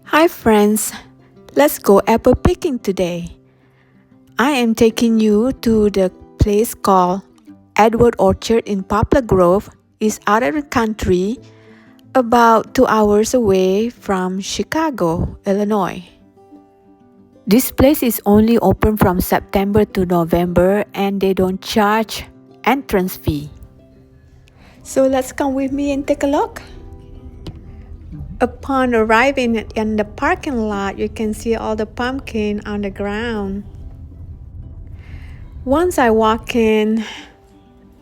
Hi friends, let's go apple picking today. I am taking you to the place called Edward Orchard in Poplar Grove. It's out of the country, about 2 hours away from Chicago, Illinois. This place is only open from September to November and they don't charge entrance fee. So let's come with me and take a look. Upon arriving in the parking lot, you can see all the pumpkin on the ground. Once I walk in,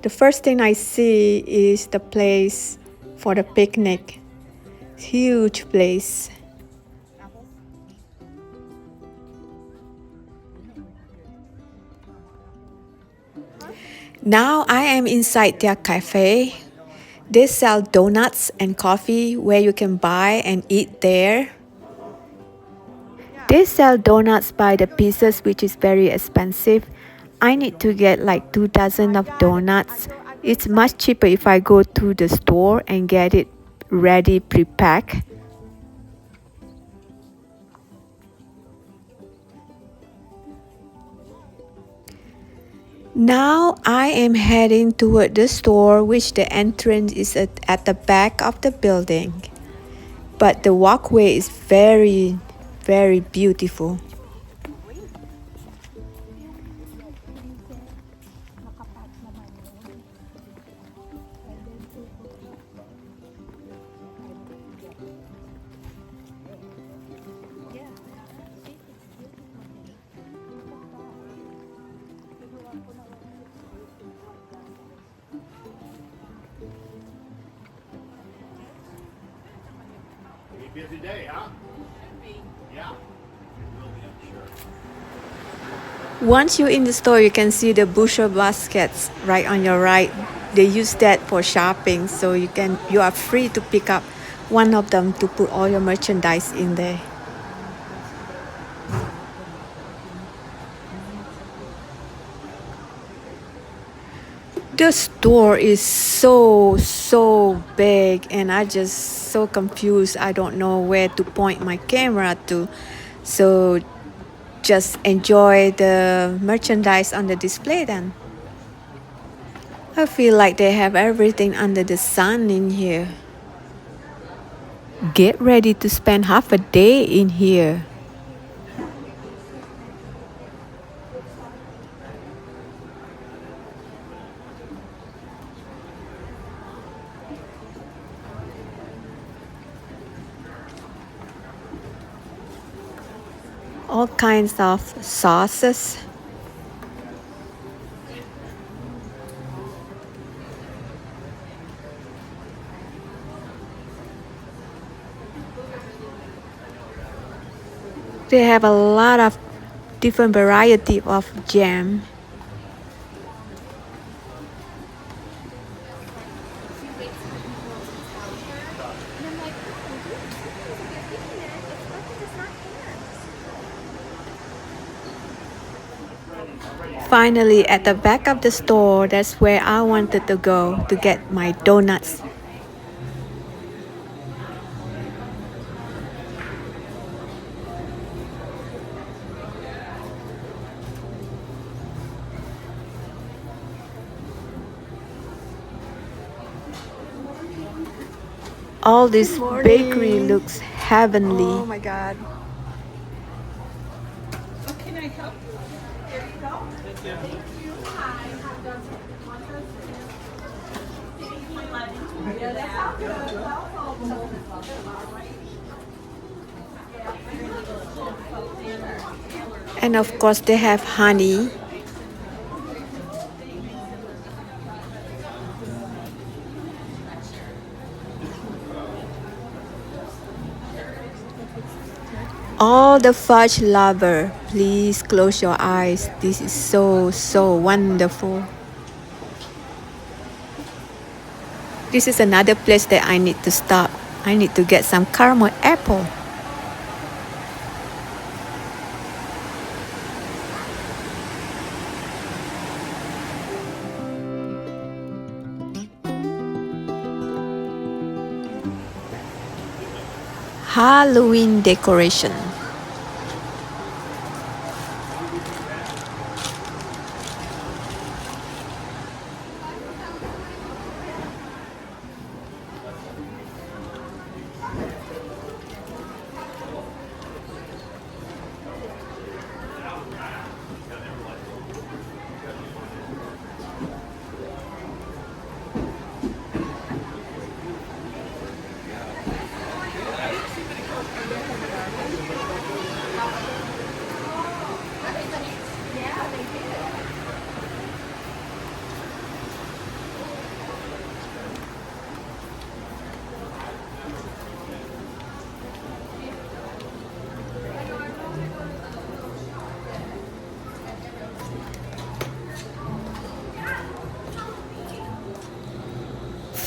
the first thing I see is the place for the picnic. Huge place. Now I am inside their cafe. They sell donuts and coffee where you can buy and eat there. They sell donuts by the pieces, which is very expensive. I need to get like 2 dozen of donuts. It's much cheaper if I go to the store and get it ready pre-packed. Now I am heading toward the store, which the entrance is at the back of the building. But the walkway is very, very beautiful. Busy day, huh? Yeah. It will be, I'm sure. Once you're in the store, you can see the bushel baskets right on your right. They use that for shopping, so you are free to pick up one of them to put all your merchandise in there. The store is so big and I just so confused. I don't know where to point my camera to. So just enjoy the merchandise on the display then. I feel like they have everything under the sun in here. Get ready to spend half a day in here. All kinds of sauces. They have a lot of different variety of jam. Finally, at the back of the store, that's where I wanted to go to get my donuts. All this bakery looks heavenly. Oh my God. So can I help you? Here you go. Thank you. Hi. And of course, they have honey. All the fudge lover, please close your eyes. This is so wonderful. This is another place that I need to stop. I need to get some caramel apple. Halloween decoration.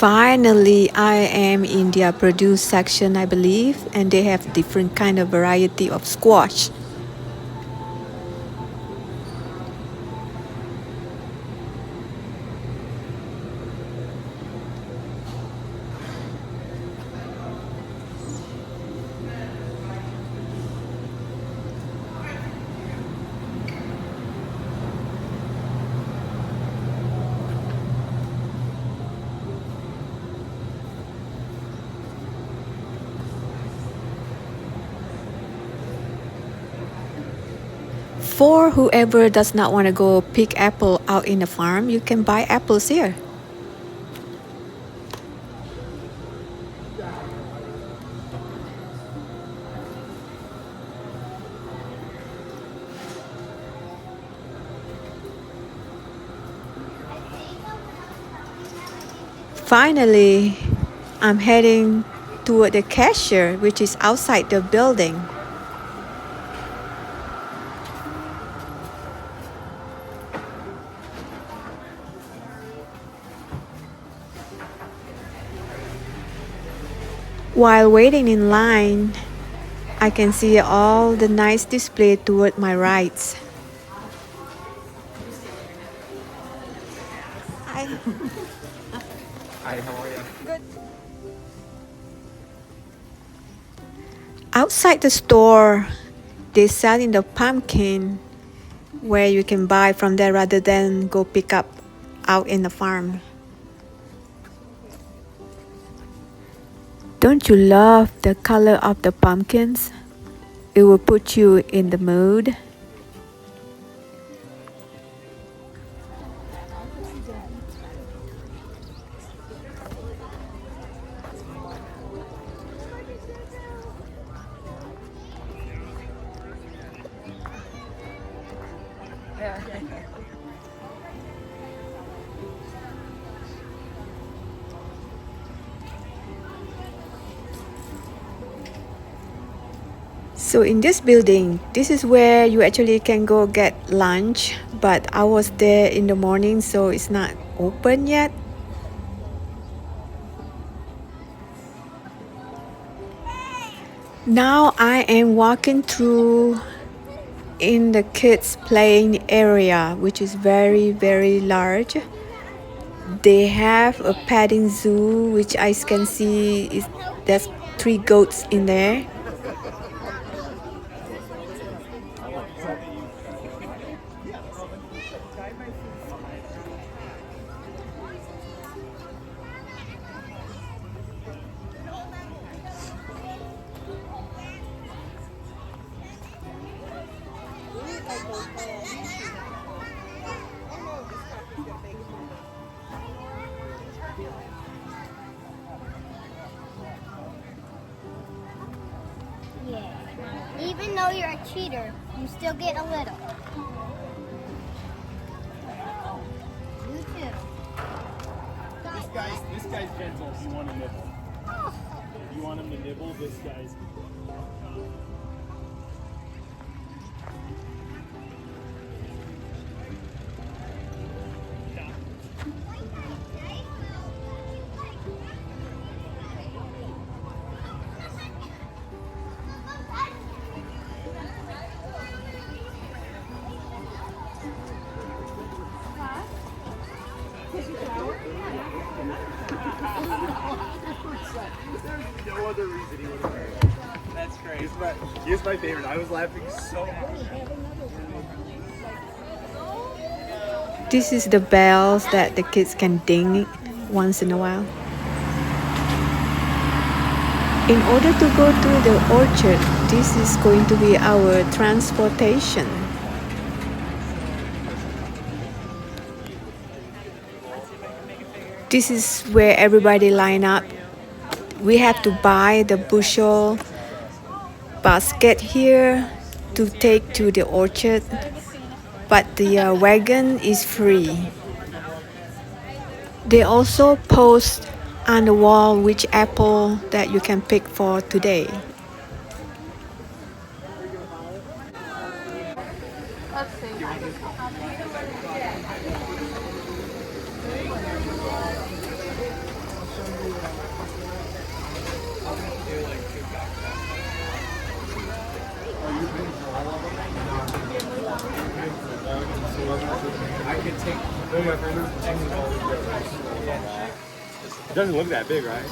Finally, I am in their produce section, I believe, and they have different kind of variety of squash. For whoever does not want to go pick apple out in the farm, you can buy apples here. Finally, I'm heading toward the cashier, which is outside the building. While waiting in line, I can see all the nice display toward my right. Hi. Hi, how are you? Good. Outside the store, they're selling the pumpkin where you can buy from there rather than go pick up out in the farm. Don't you love the color of the pumpkins? It will put you in the mood. So in this building, this is where you actually can go get lunch, but I was there in the morning, so it's not open yet. Now I am walking through in the kids playing area, which is very large. They have a petting zoo, which I can see there's 3 goats in there. Yeah. Even though you're a cheater, you still get a little. You too. This guy's gentle if you want to nibble. If you want him to nibble, this guy's... There's no other reason he would have. great. He's my favorite. I was laughing so hard. This is the bells that the kids can ding once in a while. In order to go to the orchard, this is going to be our transportation. This is where everybody line up. We have to buy the bushel basket here to take to the orchard, but the wagon is free. They also post on the wall which apple that you can pick for today. Let's see. I could take It doesn't look that big, right?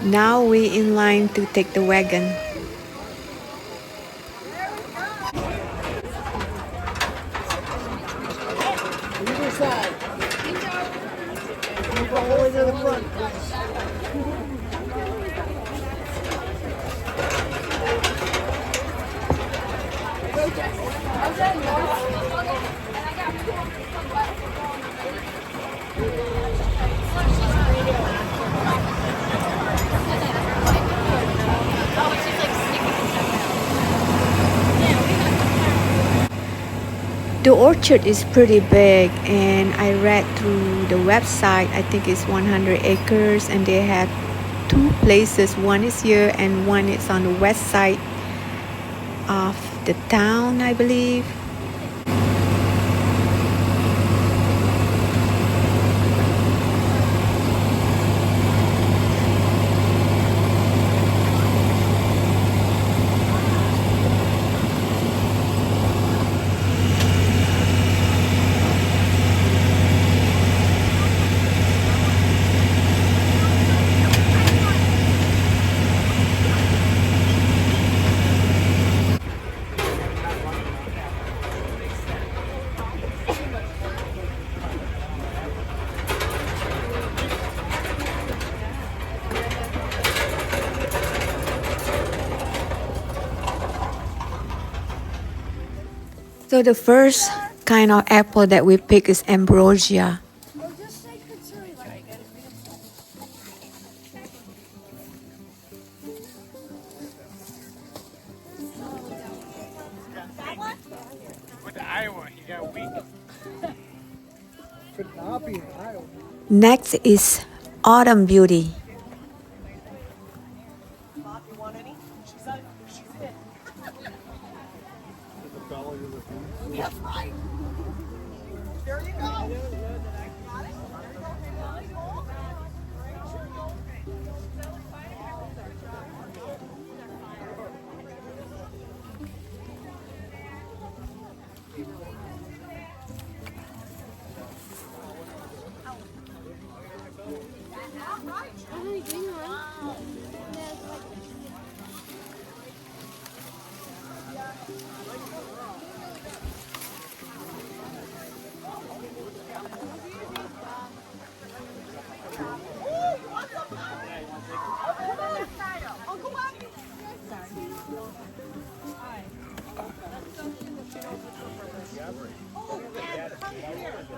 Now we in line to take the wagon. Either side. You go all the way to the front. The orchard is pretty big, and I read through the website, I think it's 100 acres, and they have two places. One is here and one is on the west side of the town, I believe. So the first kind of apple that we pick is ambrosia. With the Iowa, you got weak. Canopy in Iowa. Next is autumn beauty.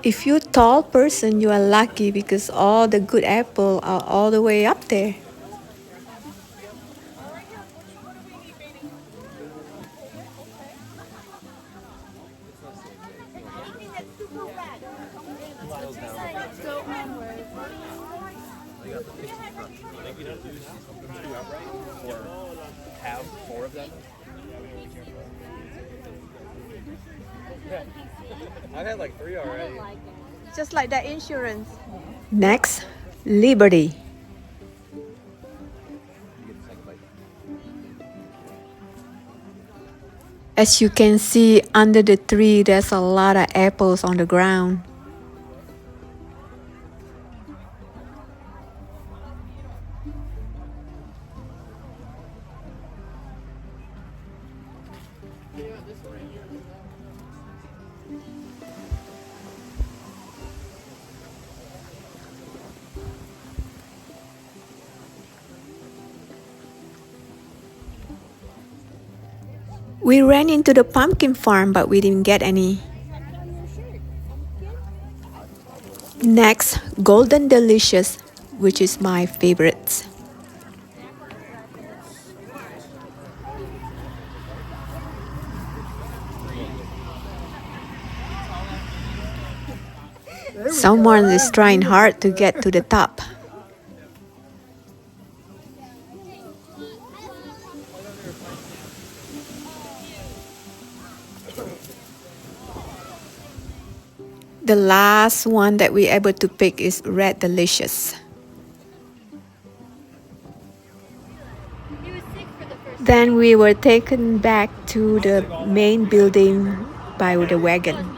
If you're a tall person, you are lucky because all the good apples are all the way up there. Have 4 of them. I've had like 3 already. Just like that insurance. Next, Liberty. As you can see under the tree, there's a lot of apples on the ground. We ran into the pumpkin farm, but we didn't get any. Next, Golden Delicious, which is my favorite. Someone is trying hard to get to the top. The last one that we're able to pick is Red Delicious. Then we were taken back to the main building by the wagon.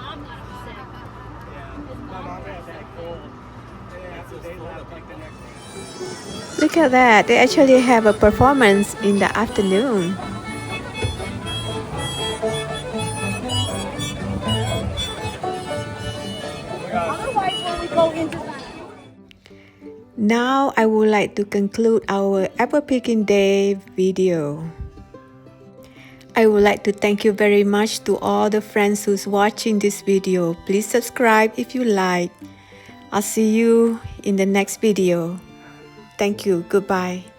Look at that, they actually have a performance in the afternoon. Otherwise, when we go into that. Now I would like to conclude our apple picking day video. I would like to thank you very much to all the friends who's watching this video. Please subscribe if you like. I'll see you in the next video. Thank you. Goodbye.